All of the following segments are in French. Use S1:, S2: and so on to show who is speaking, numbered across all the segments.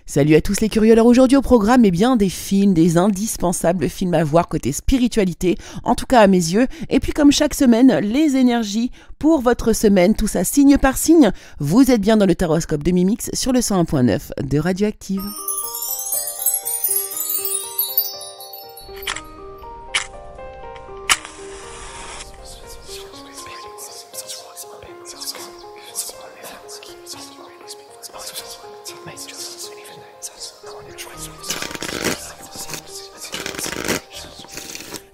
S1: Salut à tous les curieux, alors aujourd'hui au programme, eh bien des films, des indispensables films à voir côté spiritualité, en tout cas à mes yeux, et puis comme chaque semaine, les énergies pour votre semaine, tout ça signe par signe. Vous êtes bien dans le Taroscope de Mimix sur le 101.9 de Radioactive.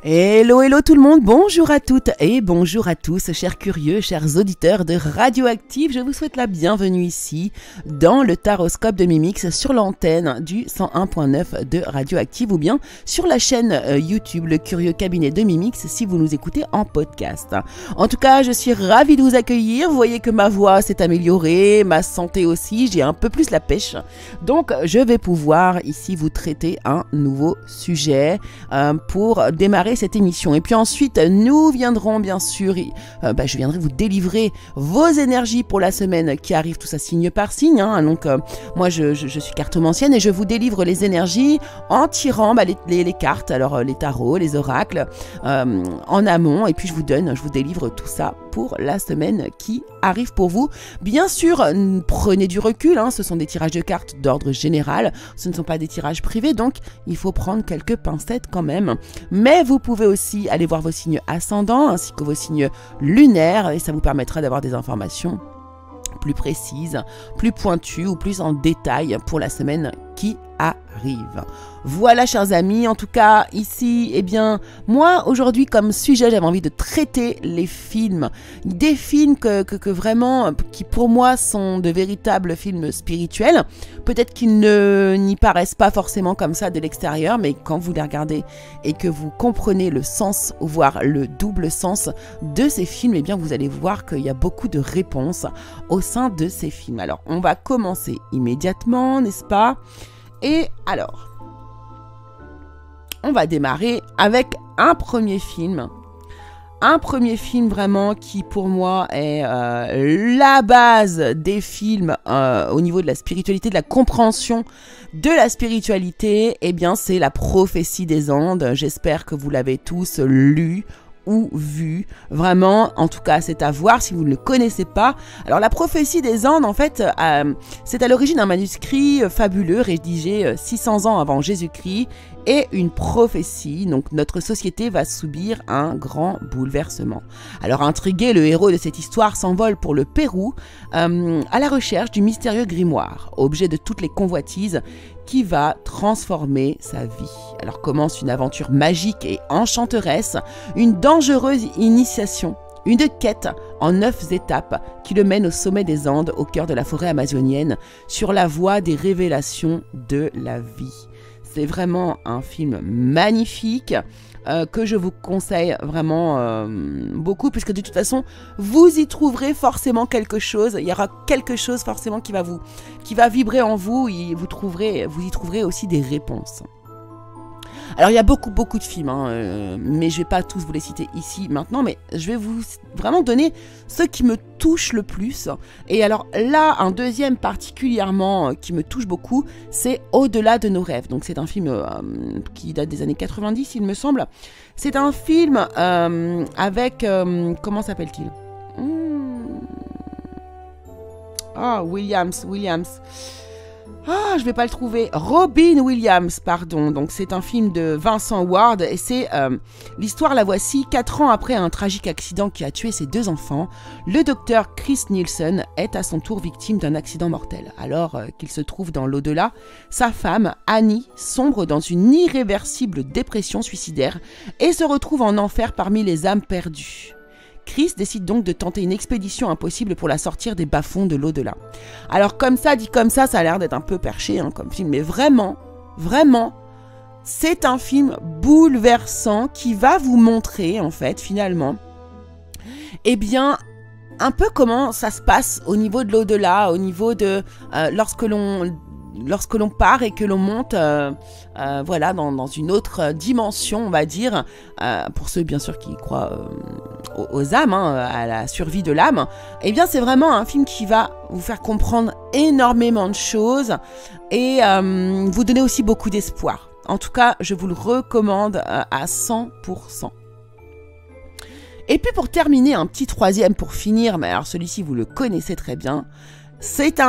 S1: Hello, hello tout le monde, bonjour à toutes et bonjour à tous, chers curieux, chers auditeurs de Radioactive. Je vous souhaite la bienvenue ici dans le Taroscope de Mimix sur l'antenne du 101.9 de Radioactive ou bien sur la chaîne YouTube Le Curieux Cabinet de Mimix si vous nous écoutez en podcast. En tout cas, je suis ravie de vous accueillir. Vous voyez que ma voix s'est améliorée, ma santé aussi, j'ai un peu plus la pêche. Donc, je vais pouvoir ici vous traiter un nouveau sujet pour démarrer cette émission. Et puis ensuite, nous viendrons bien sûr, je viendrai vous délivrer vos énergies pour la semaine qui arrive, tout ça signe par signe. Donc, moi, je suis cartomancienne et je vous délivre les énergies en tirant les cartes, alors les tarots, les oracles, en amont. Et puis, je vous délivre tout ça pour la semaine qui arrive pour vous. Bien sûr, prenez du recul, ce sont des tirages de cartes d'ordre général, ce ne sont pas des tirages privés, donc il faut prendre quelques pincettes quand même. Mais vous pouvez aussi aller voir vos signes ascendants ainsi que vos signes lunaires et ça vous permettra d'avoir des informations plus précises, plus pointues ou plus en détail pour la semaine qui arrive. Voilà, chers amis, en tout cas ici, moi aujourd'hui comme sujet j'avais envie de traiter les films, des films que vraiment, qui pour moi sont de véritables films spirituels. Peut-être qu'ils n'y paraissent pas forcément comme ça de l'extérieur, mais quand vous les regardez et que vous comprenez le sens, voire le double sens de ces films, vous allez voir qu'il y a beaucoup de réponses au sein de ces films. Alors, on va commencer immédiatement, n'est-ce pas ? Et alors, on va démarrer avec un premier film vraiment qui pour moi est la base des films au niveau de la spiritualité, de la compréhension de la spiritualité. C'est La Prophétie des Andes. J'espère que vous l'avez tous lu ou vu, vraiment, en tout cas c'est à voir si vous ne le connaissez pas. Alors La Prophétie des Andes, en fait, c'est à l'origine un manuscrit fabuleux rédigé 600 ans avant Jésus-Christ et une prophétie. Donc notre société va subir un grand bouleversement. Alors intrigué, le héros de cette histoire s'envole pour le Pérou à la recherche du mystérieux grimoire, objet de toutes les convoitises qui va transformer sa vie. Alors commence une aventure magique et enchanteresse, une dangereuse initiation, une quête en 9 étapes qui le mène au sommet des Andes, au cœur de la forêt amazonienne, sur la voie des révélations de la vie. C'est vraiment un film magnifique que je vous conseille vraiment beaucoup, puisque de toute façon, vous y trouverez forcément quelque chose. Il y aura quelque chose forcément qui va vibrer en vous et vous y trouverez aussi des réponses. Alors il y a beaucoup de films, mais je vais pas tous vous les citer ici maintenant, mais je vais vous vraiment donner ceux qui me touchent le plus. Et alors là, un deuxième particulièrement qui me touche beaucoup, c'est Au-delà de nos rêves. Donc c'est un film qui date des années 90, il me semble. C'est un film avec, comment s'appelle-t-il ? Williams. Je vais pas le trouver. Robin Williams, pardon. Donc c'est un film de Vincent Ward et c'est l'histoire, la voici. 4 ans après un tragique accident qui a tué ses 2 enfants, le docteur Chris Nielsen est à son tour victime d'un accident mortel. Alors qu'il se trouve dans l'au-delà, sa femme, Annie, sombre dans une irréversible dépression suicidaire et se retrouve en enfer parmi les âmes perdues. Chris décide donc de tenter une expédition impossible pour la sortir des bas-fonds de l'au-delà. Alors comme ça, dit comme ça a l'air d'être un peu perché comme film, mais vraiment, c'est un film bouleversant qui va vous montrer, en fait, finalement, un peu comment ça se passe au niveau de l'au-delà, au niveau de lorsque l'on lorsque l'on part et que l'on monte voilà, dans une autre dimension, on va dire, pour ceux bien sûr qui croient aux âmes, hein, à la survie de l'âme, eh bien c'est vraiment un film qui va vous faire comprendre énormément de choses et vous donner aussi beaucoup d'espoir. En tout cas, je vous le recommande à 100%. Et puis pour terminer, un petit troisième pour finir, mais alors celui-ci vous le connaissez très bien. C'est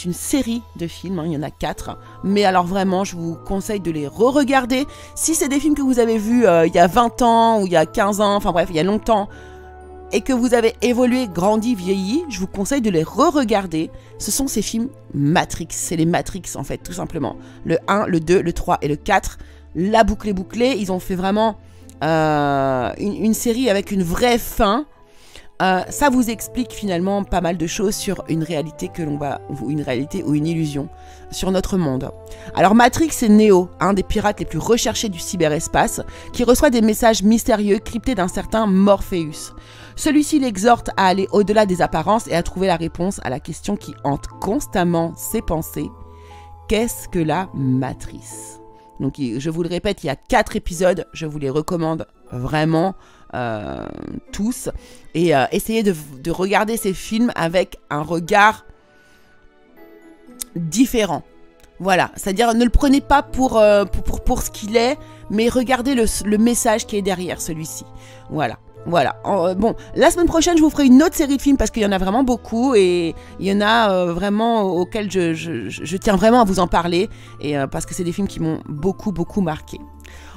S1: une série de films, hein, il y en a 4, mais alors vraiment je vous conseille de les re-regarder. Si c'est des films que vous avez vus il y a 20 ans ou il y a 15 ans, enfin bref, il y a longtemps, et que vous avez évolué, grandi, vieilli, je vous conseille de les re-regarder. Ce sont ces films Matrix, c'est les Matrix en fait, tout simplement. Le 1, le 2, le 3 et le 4, la boucle est bouclée, ils ont fait vraiment une série avec une vraie fin. Ça vous explique finalement pas mal de choses sur une réalité ou une réalité ou une illusion sur notre monde. Alors Matrix, c'est Neo, un des pirates les plus recherchés du cyberespace, qui reçoit des messages mystérieux cryptés d'un certain Morpheus. Celui-ci l'exhorte à aller au-delà des apparences et à trouver la réponse à la question qui hante constamment ses pensées. Qu'est-ce que la matrice ? Donc je vous le répète, il y a 4 épisodes, je vous les recommande vraiment tous. Et essayez de regarder ces films avec un regard différent. Voilà, c'est-à-dire ne le prenez pas pour ce qu'il est, mais regardez le message qui est derrière celui-ci. Voilà. Bon, la semaine prochaine, je vous ferai une autre série de films parce qu'il y en a vraiment beaucoup et il y en a vraiment auxquels je tiens vraiment à vous en parler et parce que c'est des films qui m'ont beaucoup marqué.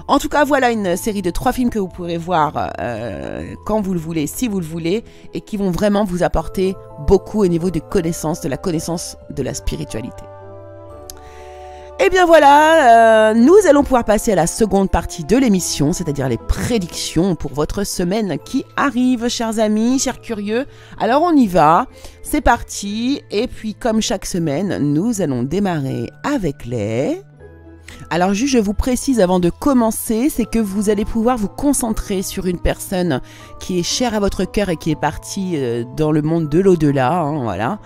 S1: En tout cas, voilà une série de 3 films que vous pourrez voir quand vous le voulez, si vous le voulez, et qui vont vraiment vous apporter beaucoup au niveau de la connaissance de la spiritualité. Et bien voilà, nous allons pouvoir passer à la seconde partie de l'émission, c'est-à-dire les prédictions pour votre semaine qui arrive, chers amis, chers curieux. Alors on y va, c'est parti, et puis comme chaque semaine, nous allons démarrer avec les... Alors juste je vous précise avant de commencer, c'est que vous allez pouvoir vous concentrer sur une personne qui est chère à votre cœur et qui est partie dans le monde de l'au-delà, hein, voilà.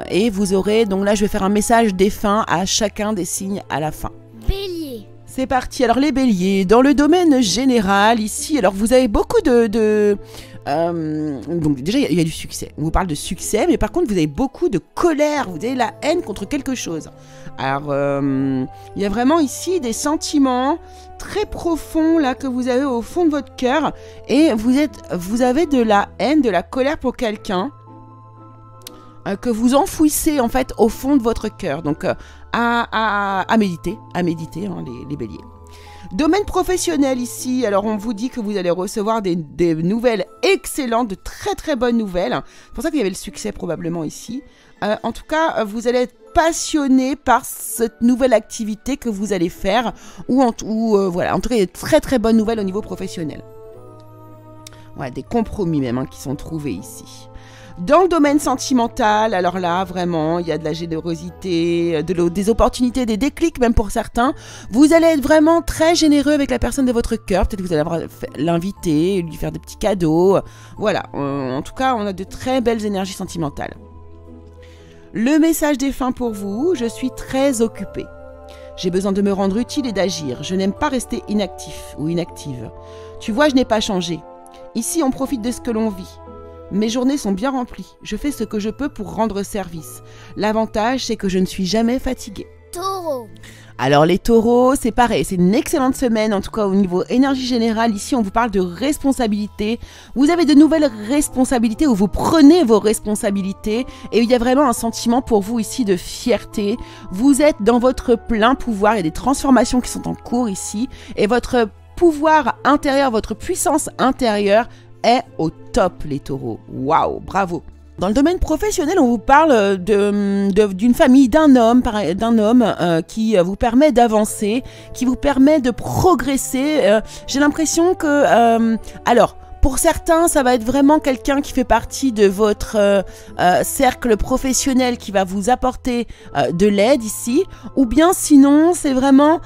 S1: Et vous aurez, donc là je vais faire un message défunt à chacun des signes à la fin.
S2: Bélier.
S1: C'est parti, alors les béliers, dans le domaine général ici, alors vous avez beaucoup donc déjà il y a du succès, on vous parle de succès, mais par contre vous avez beaucoup de colère, vous avez la haine contre quelque chose. Alors il y a vraiment ici des sentiments très profonds là que vous avez au fond de votre cœur et vous avez de la haine, de la colère pour quelqu'un que vous enfouissez en fait au fond de votre cœur. Donc à méditer hein, les béliers. Domaine professionnel ici, alors on vous dit que vous allez recevoir des nouvelles excellentes, de très bonnes nouvelles. C'est pour ça qu'il y avait le succès probablement ici. En tout cas, vous allez être passionné par cette nouvelle activité que vous allez faire. Voilà, en tout cas, il y a de très bonnes nouvelles au niveau professionnel. Voilà, des compromis même hein, qui sont trouvés ici. Dans le domaine sentimental, alors là, vraiment, il y a de la générosité, des opportunités, des déclics même pour certains. Vous allez être vraiment très généreux avec la personne de votre cœur. Peut-être que vous allez l'inviter, lui faire des petits cadeaux. Voilà, en tout cas, on a de très belles énergies sentimentales. Le message défunt pour vous, je suis très occupée. J'ai besoin de me rendre utile et d'agir. Je n'aime pas rester inactif ou inactive. Tu vois, je n'ai pas changé. Ici, on profite de ce que l'on vit. Mes journées sont bien remplies. Je fais ce que je peux pour rendre service. L'avantage, c'est que je ne suis jamais fatiguée.
S2: Taureau.
S1: Alors les taureaux, c'est pareil, c'est une excellente semaine, en tout cas au niveau énergie générale. Ici, on vous parle de responsabilité. Vous avez de nouvelles responsabilités où vous prenez vos responsabilités et il y a vraiment un sentiment pour vous ici de fierté. Vous êtes dans votre plein pouvoir, il y a des transformations qui sont en cours ici et votre pouvoir intérieur, votre puissance intérieure est au top, les taureaux. Waouh, bravo. Dans le domaine professionnel, on vous parle d'une famille, d'un homme qui vous permet d'avancer, qui vous permet de progresser. J'ai l'impression que... alors, pour certains, ça va être vraiment quelqu'un qui fait partie de votre cercle professionnel qui va vous apporter de l'aide ici. Ou bien sinon, c'est vraiment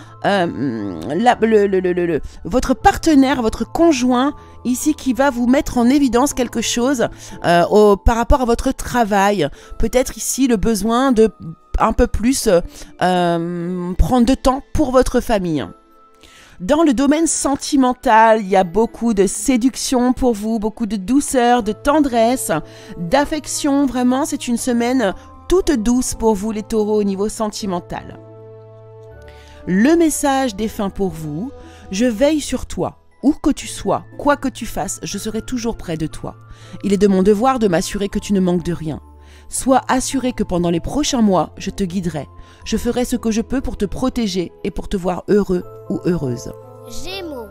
S1: votre partenaire, votre conjoint ici qui va vous mettre en évidence quelque chose par rapport à votre travail. Peut-être ici le besoin de un peu plus prendre de temps pour votre famille. Dans le domaine sentimental, il y a beaucoup de séduction pour vous, beaucoup de douceur, de tendresse, d'affection. Vraiment, c'est une semaine toute douce pour vous les taureaux au niveau sentimental. Le message défunt pour vous, je veille sur toi. Où que tu sois, quoi que tu fasses, je serai toujours près de toi. Il est de mon devoir de m'assurer que tu ne manques de rien. Sois assuré que pendant les prochains mois, je te guiderai. Je ferai ce que je peux pour te protéger et pour te voir heureux ou heureuse.
S2: Gémeaux.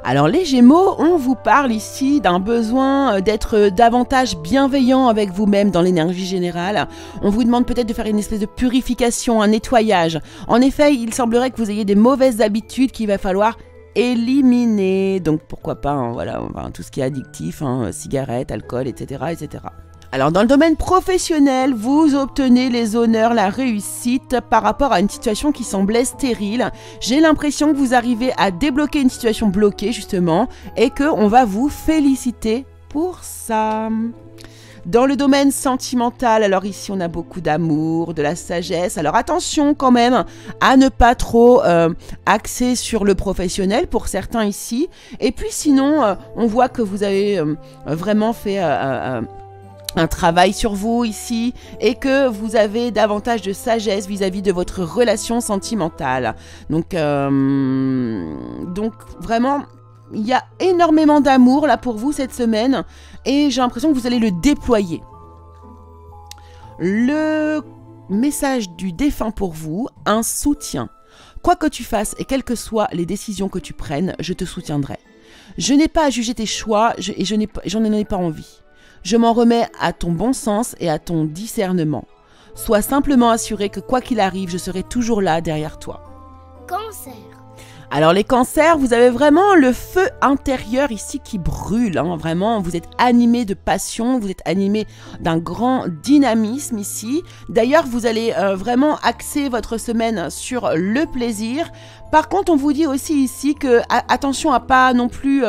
S1: Alors les Gémeaux, on vous parle ici d'un besoin d'être davantage bienveillant avec vous-même dans l'énergie générale. On vous demande peut-être de faire une espèce de purification, un nettoyage. En effet, il semblerait que vous ayez des mauvaises habitudes qu'il va falloir éliminer. Donc pourquoi pas, hein, voilà, enfin, tout ce qui est addictif, hein, cigarettes, alcool, etc., etc. Alors dans le domaine professionnel, vous obtenez les honneurs, la réussite par rapport à une situation qui semblait stérile. J'ai l'impression que vous arrivez à débloquer une situation bloquée justement et qu'on va vous féliciter pour ça. Dans le domaine sentimental, alors ici on a beaucoup d'amour, de la sagesse. Alors attention quand même à ne pas trop axer sur le professionnel pour certains ici. Et puis sinon, on voit que vous avez vraiment fait un travail sur vous ici et que vous avez davantage de sagesse vis-à-vis de votre relation sentimentale. Donc vraiment, il y a énormément d'amour là pour vous cette semaine et j'ai l'impression que vous allez le déployer. Le message du défunt pour vous, un soutien. Quoi que tu fasses et quelles que soient les décisions que tu prennes, je te soutiendrai. Je n'ai pas à juger tes choix et j'en ai pas envie. Je m'en remets à ton bon sens et à ton discernement. Sois simplement assuré que quoi qu'il arrive, je serai toujours là derrière toi.
S2: Cancer.
S1: Alors les cancers, vous avez vraiment le feu intérieur ici qui brûle, hein, vraiment, vous êtes animé de passion, vous êtes animé d'un grand dynamisme ici. D'ailleurs, vous allez vraiment axer votre semaine sur le plaisir. Par contre, on vous dit aussi ici que attention à pas non plus... il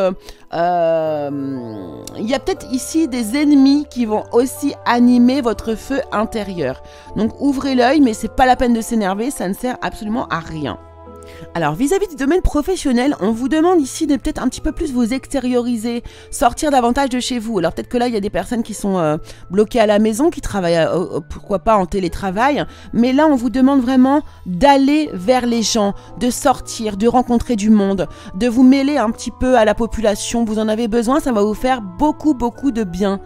S1: y a peut-être ici des ennemis qui vont aussi animer votre feu intérieur. Donc ouvrez l'œil, mais c'est pas la peine de s'énerver, ça ne sert absolument à rien. Alors vis-à-vis du domaine professionnel, on vous demande ici de peut-être un petit peu plus vous extérioriser, sortir davantage de chez vous. Alors peut-être que là il y a des personnes qui sont bloquées à la maison, qui travaillent pourquoi pas en télétravail, mais là on vous demande vraiment d'aller vers les gens, de sortir, de rencontrer du monde, de vous mêler un petit peu à la population. Vous en avez besoin, ça va vous faire beaucoup de bien.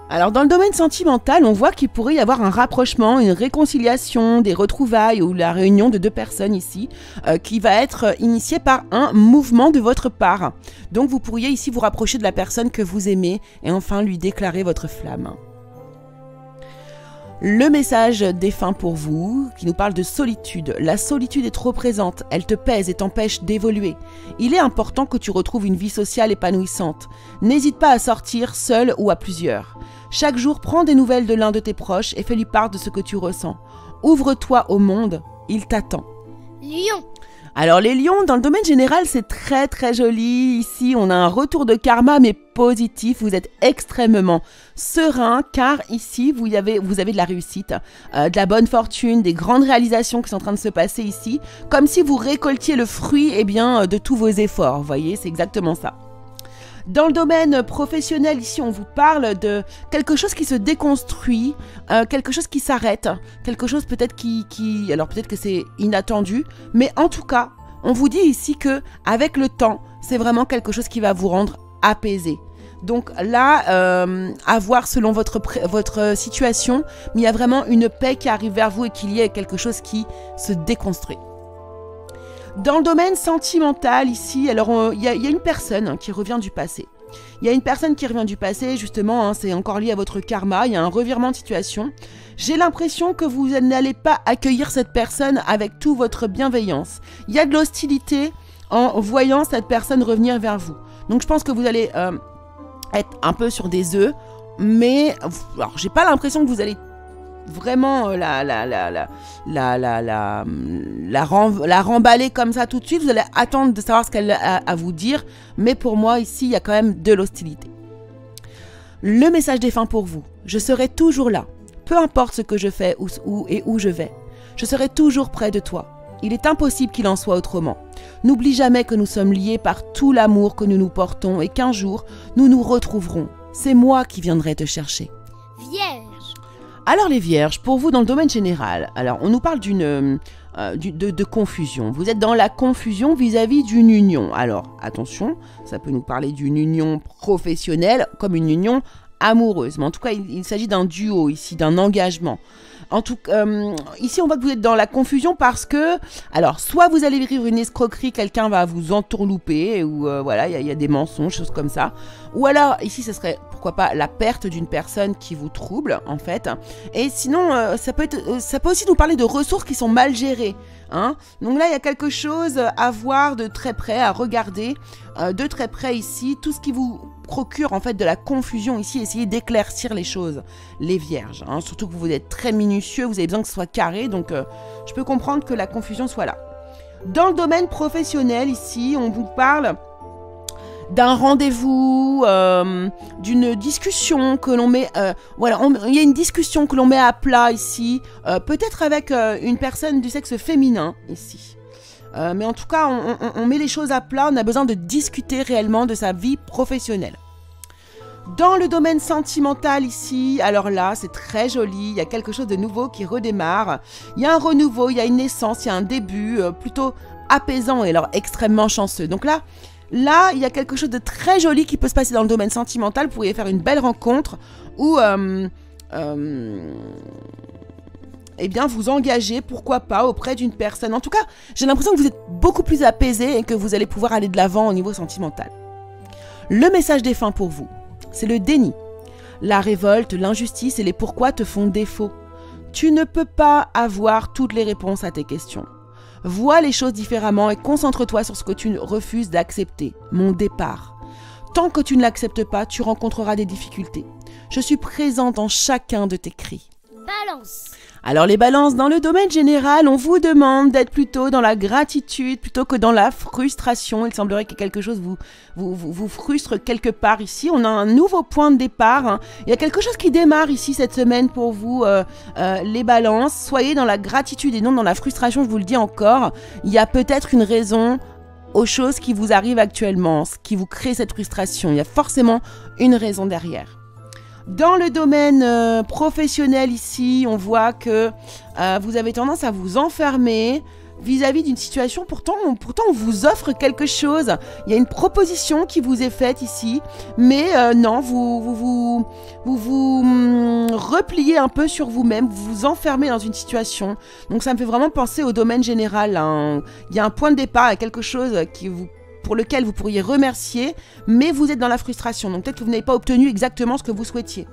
S1: Alors dans le domaine sentimental, on voit qu'il pourrait y avoir un rapprochement, une réconciliation, des retrouvailles ou la réunion de deux personnes ici qui va être initiée par un mouvement de votre part. Donc vous pourriez ici vous rapprocher de la personne que vous aimez et enfin lui déclarer votre flamme. Le message défunt pour vous, qui nous parle de solitude. La solitude est trop présente, elle te pèse et t'empêche d'évoluer. Il est important que tu retrouves une vie sociale épanouissante. N'hésite pas à sortir seul ou à plusieurs. Chaque jour, prends des nouvelles de l'un de tes proches et fais-lui part de ce que tu ressens. Ouvre-toi au monde, il t'attend.
S2: Lion.
S1: Alors les lions, dans le domaine général, c'est très joli. Ici, on a un retour de karma, mais positif. Vous êtes extrêmement serein, car ici, vous avez de la réussite, de la bonne fortune, des grandes réalisations qui sont en train de se passer ici, comme si vous récoltiez le fruit de tous vos efforts. Vous voyez, c'est exactement ça. Dans le domaine professionnel, ici, on vous parle de quelque chose qui se déconstruit, quelque chose qui s'arrête, quelque chose peut-être alors peut-être que c'est inattendu, mais en tout cas, on vous dit ici que avec le temps, c'est vraiment quelque chose qui va vous rendre apaisé. Donc là, à voir selon votre situation, mais il y a vraiment une paix qui arrive vers vous et qu'il y ait quelque chose qui se déconstruit. Dans le domaine sentimental, ici, alors il y a une personne qui revient du passé. Il y a une personne qui revient du passé, justement, c'est encore lié à votre karma, il y a un revirement de situation. J'ai l'impression que vous n'allez pas accueillir cette personne avec toute votre bienveillance. Il y a de l'hostilité en voyant cette personne revenir vers vous. Donc je pense que vous allez être un peu sur des œufs, mais alors j'ai pas l'impression que vous allez vraiment la remballer comme ça tout de suite. Vous allez attendre de savoir ce qu'elle a à vous dire, mais pour moi ici il y a quand même de l'hostilité. Le message défunt pour vous: je serai toujours là Peu importe ce que je fais où je vais, je serai toujours près de toi. Il est impossible qu'il en soit autrement. N'oublie jamais que nous sommes liés par tout l'amour que nous nous portons et qu'un jour, nous nous retrouverons. C'est moi qui viendrai te chercher.
S2: Vierge.
S1: Alors les vierges, pour vous dans le domaine général, alors on nous parle de confusion. Vous êtes dans la confusion vis-à-vis d'une union. Alors attention, ça peut nous parler d'une union professionnelle comme une union amoureuse. Mais en tout cas, il s'agit d'un duo ici, d'un engagement. En tout cas, ici, on voit que vous êtes dans la confusion parce que, alors, soit vous allez vivre une escroquerie, quelqu'un va vous entourlouper, ou voilà, il y a des mensonges, choses comme ça. Ou alors, ici, ce serait, pourquoi pas, la perte d'une personne qui vous trouble, en fait. Et sinon, ça peut aussi nous parler de ressources qui sont mal gérées. Hein. Donc là, il y a quelque chose à voir de très près, à regarder de très près ici, tout ce qui vous procure en fait de la confusion ici, essayez d'éclaircir les choses, les vierges, hein. Surtout que vous êtes très minutieux, vous avez besoin que ce soit carré, donc je peux comprendre que la confusion soit là. Dans le domaine professionnel ici, on vous parle d'un rendez-vous, d'une discussion que l'on met, voilà, il y a une discussion que l'on met à plat ici, peut-être avec une personne du sexe féminin ici. Mais en tout cas, on met les choses à plat, on a besoin de discuter réellement de sa vie professionnelle. Dans le domaine sentimental ici, alors là, c'est très joli, il y a quelque chose de nouveau qui redémarre. Il y a un renouveau, il y a une naissance, il y a un début plutôt apaisant et alors extrêmement chanceux. Donc là, il y a quelque chose de très joli qui peut se passer dans le domaine sentimental. Vous pourriez faire une belle rencontre où... eh bien, vous engagez, pourquoi pas, auprès d'une personne. En tout cas, j'ai l'impression que vous êtes beaucoup plus apaisé et que vous allez pouvoir aller de l'avant au niveau sentimental. Le message des fins pour vous, c'est le déni. La révolte, l'injustice et les pourquoi te font défaut. Tu ne peux pas avoir toutes les réponses à tes questions. Vois les choses différemment et concentre-toi sur ce que tu refuses d'accepter, mon départ. Tant que tu ne l'acceptes pas, tu rencontreras des difficultés. Je suis présente dans chacun de tes cris.
S2: Balance.
S1: Alors les balances, dans le domaine général, on vous demande d'être plutôt dans la gratitude plutôt que dans la frustration. Il semblerait que quelque chose vous frustre quelque part ici. On a un nouveau point de départ. Hein. Il y a quelque chose qui démarre ici cette semaine pour vous, les balances. Soyez dans la gratitude et non dans la frustration, je vous le dis encore. Il y a peut-être une raison aux choses qui vous arrivent actuellement, ce qui vous crée cette frustration. Il y a forcément une raison derrière. Dans le domaine professionnel ici, on voit que vous avez tendance à vous enfermer vis-à-vis d'une situation. Pourtant, on vous offre quelque chose. Il y a une proposition qui vous est faite ici, mais non, vous repliez un peu sur vous-même, vous vous enfermez dans une situation. Donc ça me fait vraiment penser au domaine général. Hein. Il y a un point de départ, il y a quelque chose pour lequel vous pourriez remercier, mais vous êtes dans la frustration. Donc peut-être que vous n'avez pas obtenu exactement ce que vous souhaitiez.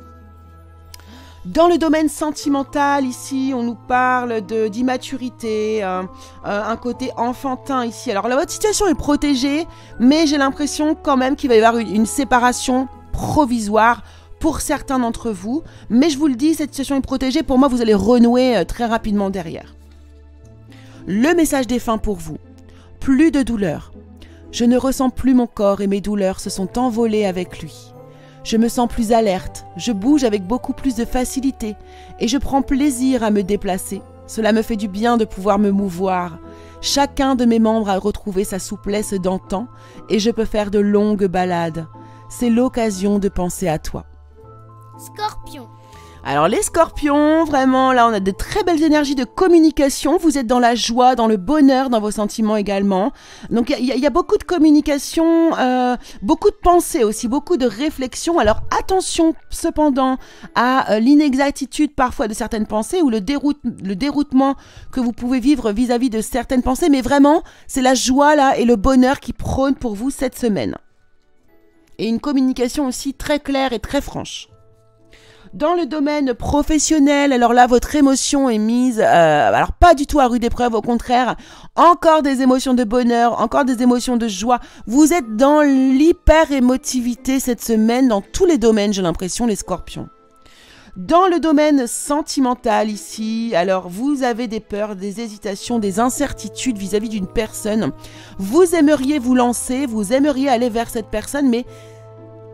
S1: Dans le domaine sentimental, ici, on nous parle d'immaturité, un côté enfantin ici. Alors là, votre situation est protégée, mais j'ai l'impression quand même qu'il va y avoir une séparation provisoire pour certains d'entre vous. Mais je vous le dis, cette situation est protégée. Pour moi, vous allez renouer très rapidement derrière. Le message des fins pour vous. Plus de douleur. Je ne ressens plus mon corps et mes douleurs se sont envolées avec lui. Je me sens plus alerte, je bouge avec beaucoup plus de facilité et je prends plaisir à me déplacer. Cela me fait du bien de pouvoir me mouvoir. Chacun de mes membres a retrouvé sa souplesse d'antan et je peux faire de longues balades. C'est l'occasion de penser à toi.
S2: Scorpion.
S1: Alors les scorpions, vraiment, là on a de très belles énergies de communication, vous êtes dans la joie, dans le bonheur, dans vos sentiments également. Donc il y a beaucoup de communication, beaucoup de pensées aussi, beaucoup de réflexion. Alors attention cependant à l'inexactitude parfois de certaines pensées ou le déroutement que vous pouvez vivre vis-à-vis de certaines pensées. Mais vraiment, c'est la joie là et le bonheur qui prônent pour vous cette semaine. Et une communication aussi très claire et très franche. Dans le domaine professionnel, alors là, votre émotion est mise, alors pas du tout à rude épreuve, au contraire, encore des émotions de bonheur, encore des émotions de joie. Vous êtes dans l'hyper-émotivité cette semaine, dans tous les domaines, j'ai l'impression, les scorpions. Dans le domaine sentimental ici, alors vous avez des peurs, des hésitations, des incertitudes vis-à-vis d'une personne. Vous aimeriez vous lancer, vous aimeriez aller vers cette personne, mais...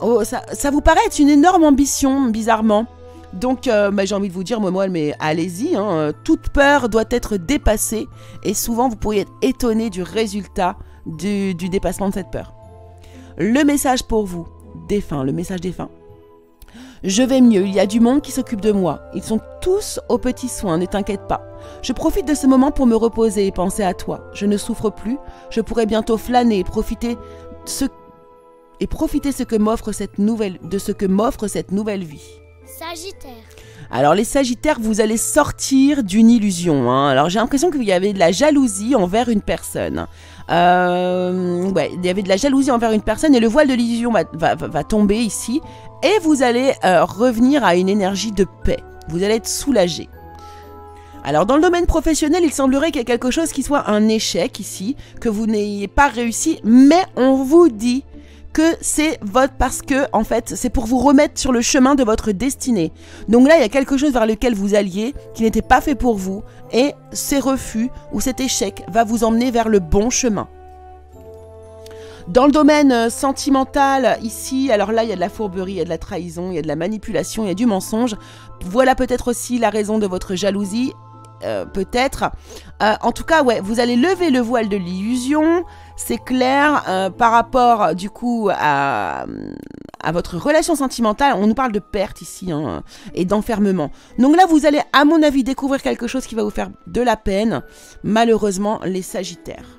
S1: oh, ça vous paraît être une énorme ambition, bizarrement. Donc j'ai envie de vous dire, Momo, mais allez-y, hein, toute peur doit être dépassée et souvent vous pourriez être étonné du résultat du dépassement de cette peur. Le message pour vous, défunt, le message défunt. Je vais mieux, il y a du monde qui s'occupe de moi. Ils sont tous aux petits soins, ne t'inquiète pas. Je profite de ce moment pour me reposer et penser à toi. Je ne souffre plus, je pourrai bientôt flâner et profiter ce que m'offre cette nouvelle vie.
S2: Sagittaire.
S1: Alors les Sagittaires, vous allez sortir d'une illusion. Hein. Alors j'ai l'impression qu'il y avait de la jalousie envers une personne. Il y avait de la jalousie envers une personne et le voile de l'illusion va tomber ici. Et vous allez revenir à une énergie de paix. Vous allez être soulagé. Alors dans le domaine professionnel, il semblerait qu'il y ait quelque chose qui soit un échec ici, que vous n'ayez pas réussi, mais on vous dit que c'est parce que en fait c'est pour vous remettre sur le chemin de votre destinée. Donc là il y a quelque chose vers lequel vous alliez qui n'était pas fait pour vous et ces refus ou cet échec va vous emmener vers le bon chemin. Dans le domaine sentimental, ici, alors là, il y a de la fourberie, il y a de la trahison, il y a de la manipulation, il y a du mensonge. Voilà peut-être aussi la raison de votre jalousie, peut-être. En tout cas, ouais, vous allez lever le voile de l'illusion, c'est clair, par rapport, du coup, à votre relation sentimentale. On nous parle de perte ici, hein, et d'enfermement. Donc là, vous allez, à mon avis, découvrir quelque chose qui va vous faire de la peine, malheureusement, les Sagittaires.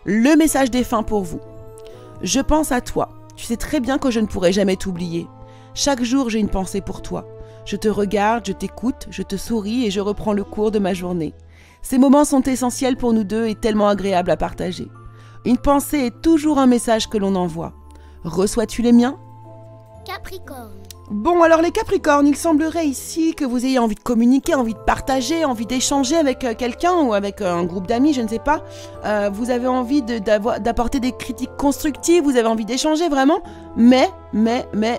S1: Le message défunt pour vous. Je pense à toi. Tu sais très bien que je ne pourrai jamais t'oublier. Chaque jour, j'ai une pensée pour toi. Je te regarde, je t'écoute, je te souris et je reprends le cours de ma journée. Ces moments sont essentiels pour nous deux et tellement agréables à partager. Une pensée est toujours un message que l'on envoie. Reçois-tu les miens ?
S2: Capricorne.
S1: Bon, alors les Capricornes, il semblerait ici que vous ayez envie de communiquer, envie de partager, envie d'échanger avec quelqu'un ou avec un groupe d'amis, je ne sais pas. Vous avez envie d'apporter des critiques constructives, vous avez envie d'échanger vraiment, mais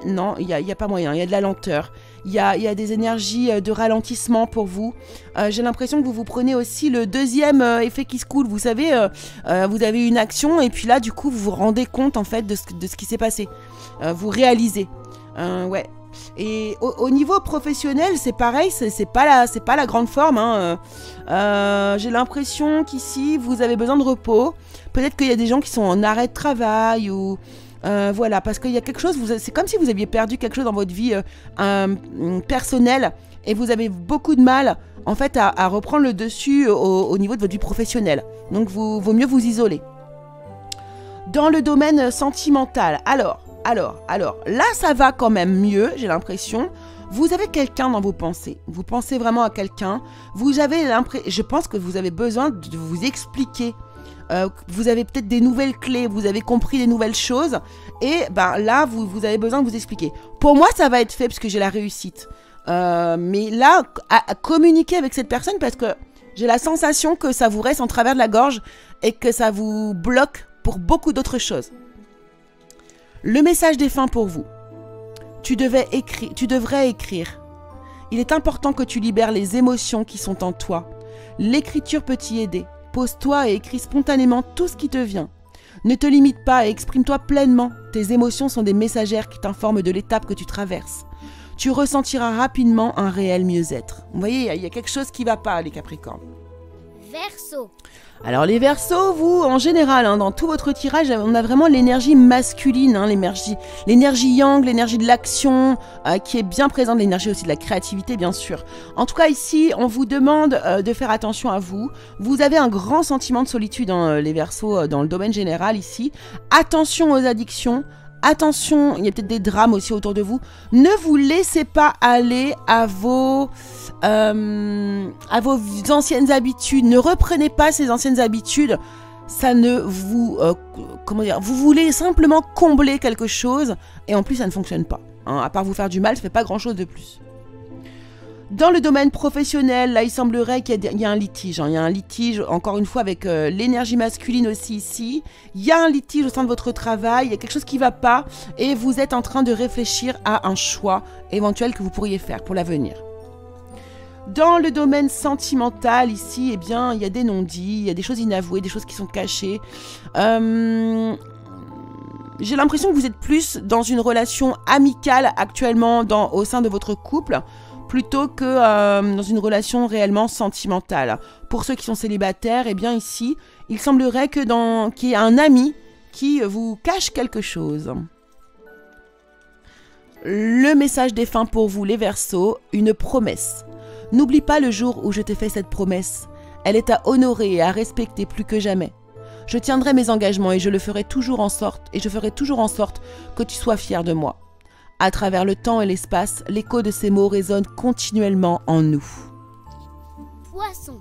S1: non, il y a pas moyen, il y a de la lenteur. Il y a des énergies de ralentissement pour vous. J'ai l'impression que vous prenez aussi le deuxième effet qui se coule. Vous savez, vous avez une action et puis là, du coup, vous vous rendez compte en fait de ce qui s'est passé. Vous réalisez. Ouais. Et au niveau professionnel, c'est pareil, c'est pas la grande forme. Hein. J'ai l'impression qu'ici, vous avez besoin de repos. Peut-être qu'il y a des gens qui sont en arrêt de travail ou... voilà, parce qu'il y a quelque chose, c'est comme si vous aviez perdu quelque chose dans votre vie personnelle et vous avez beaucoup de mal en fait à reprendre le dessus au niveau de votre vie professionnelle. Donc vaut mieux vous isoler. Dans le domaine sentimental, alors, là ça va quand même mieux, j'ai l'impression. Vous avez quelqu'un dans vos pensées, vous pensez vraiment à quelqu'un, je pense que vous avez besoin de vous expliquer. Vous avez peut-être des nouvelles clés, vous avez compris des nouvelles choses et là vous avez besoin de vous expliquer. Pour moi ça va être fait parce que j'ai la réussite, mais là à communiquer avec cette personne parce que j'ai la sensation que ça vous reste en travers de la gorge et que ça vous bloque pour beaucoup d'autres choses. Le message défunt pour vous. Tu devrais écrire. Il est important que tu libères les émotions qui sont en toi. L'écriture peut t'y aider. Pose-toi et écris spontanément tout ce qui te vient. Ne te limite pas et exprime-toi pleinement. Tes émotions sont des messagères qui t'informent de l'étape que tu traverses. Tu ressentiras rapidement un réel mieux-être. Vous voyez, il y a quelque chose qui ne va pas, les Capricornes.
S2: Verseau.
S1: Alors les Verseaux, vous, en général, dans tout votre tirage, on a vraiment l'énergie masculine, l'énergie yang, l'énergie de l'action, qui est bien présente, l'énergie aussi de la créativité, bien sûr. En tout cas, ici, on vous demande de faire attention à vous. Vous avez un grand sentiment de solitude, les Verseaux, dans le domaine général, ici. Attention aux addictions. Attention, il y a peut-être des drames aussi autour de vous. Ne vous laissez pas aller à vos anciennes habitudes. Ne reprenez pas ces anciennes habitudes. Ça ne vous... vous voulez simplement combler quelque chose et en plus ça ne fonctionne pas. Hein. À part vous faire du mal, ça ne fait pas grand-chose de plus. Dans le domaine professionnel, là, il semblerait qu'il y a un litige. Il y a un litige, encore une fois, avec l'énergie masculine aussi ici. Il y a un litige au sein de votre travail. Il y a quelque chose qui ne va pas. Et vous êtes en train de réfléchir à un choix éventuel que vous pourriez faire pour l'avenir. Dans le domaine sentimental, ici, eh bien, il y a des non-dits, il y a des choses inavouées, des choses qui sont cachées. j'ai l'impression que vous êtes plus dans une relation amicale actuellement au sein de votre couple, plutôt que dans une relation réellement sentimentale. Pour ceux qui sont célibataires, eh bien ici, il semblerait qu'il y ait un ami qui vous cache quelque chose. Le message défunt pour vous, les Verseaux, une promesse. N'oublie pas le jour où je t'ai fait cette promesse. Elle est à honorer et à respecter plus que jamais. Je tiendrai mes engagements et je ferai toujours en sorte que tu sois fier de moi. À travers le temps et l'espace, l'écho de ces mots résonne continuellement en nous.
S2: Poisson.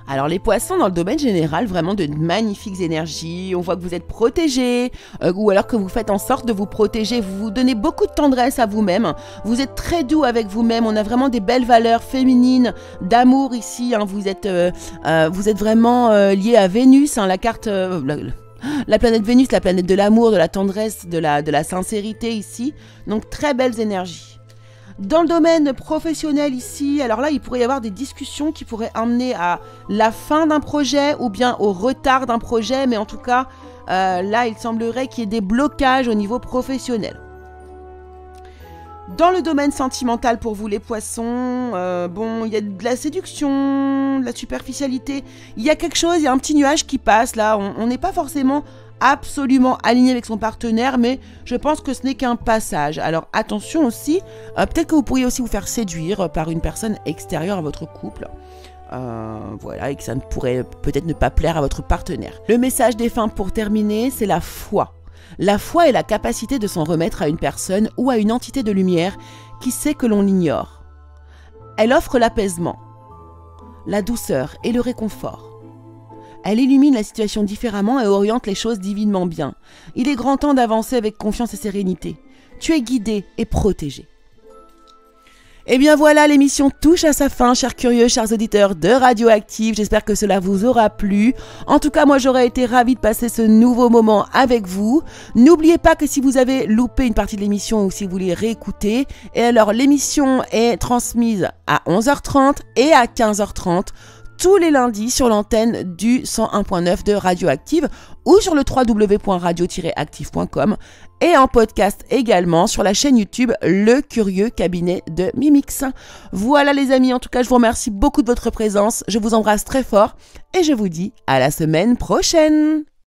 S1: Alors les poissons, dans le domaine général, vraiment de magnifiques énergies. On voit que vous êtes protégés, ou alors que vous faites en sorte de vous protéger. Vous vous donnez beaucoup de tendresse à vous-même. Vous êtes très doux avec vous-même. On a vraiment des belles valeurs féminines, d'amour ici. Hein. Vous êtes vraiment liés à Vénus, hein, la carte... La planète Vénus, la planète de l'amour, de la tendresse, de la sincérité ici. Donc très belles énergies. Dans le domaine professionnel ici, alors là, il pourrait y avoir des discussions qui pourraient amener à la fin d'un projet ou bien au retard d'un projet. Mais en tout cas, là, il semblerait qu'il y ait des blocages au niveau professionnel. Dans le domaine sentimental pour vous les poissons, il y a de la séduction, de la superficialité. Il y a quelque chose, il y a un petit nuage qui passe là. On n'est pas forcément absolument aligné avec son partenaire, mais je pense que ce n'est qu'un passage. Alors attention aussi, peut-être que vous pourriez aussi vous faire séduire par une personne extérieure à votre couple. Et que ça ne pourrait peut-être ne pas plaire à votre partenaire. Le message défunt pour terminer, c'est la foi. La foi est la capacité de s'en remettre à une personne ou à une entité de lumière qui sait que l'on l'ignore. Elle offre l'apaisement, la douceur et le réconfort. Elle illumine la situation différemment et oriente les choses divinement bien. Il est grand temps d'avancer avec confiance et sérénité. Tu es guidé et protégé. Et bien voilà, l'émission touche à sa fin, chers curieux, chers auditeurs de Radioactive. J'espère que cela vous aura plu. En tout cas, moi j'aurais été ravie de passer ce nouveau moment avec vous. N'oubliez pas que si vous avez loupé une partie de l'émission ou si vous voulez réécouter, et alors l'émission est transmise à 11h30 et à 15h30. Tous les lundis sur l'antenne du 101.9 de Radioactive ou sur le www.radio-active.com et en podcast également sur la chaîne YouTube Le Curieux Cabinet de Mimix. Voilà les amis, en tout cas je vous remercie beaucoup de votre présence, je vous embrasse très fort et je vous dis à la semaine prochaine.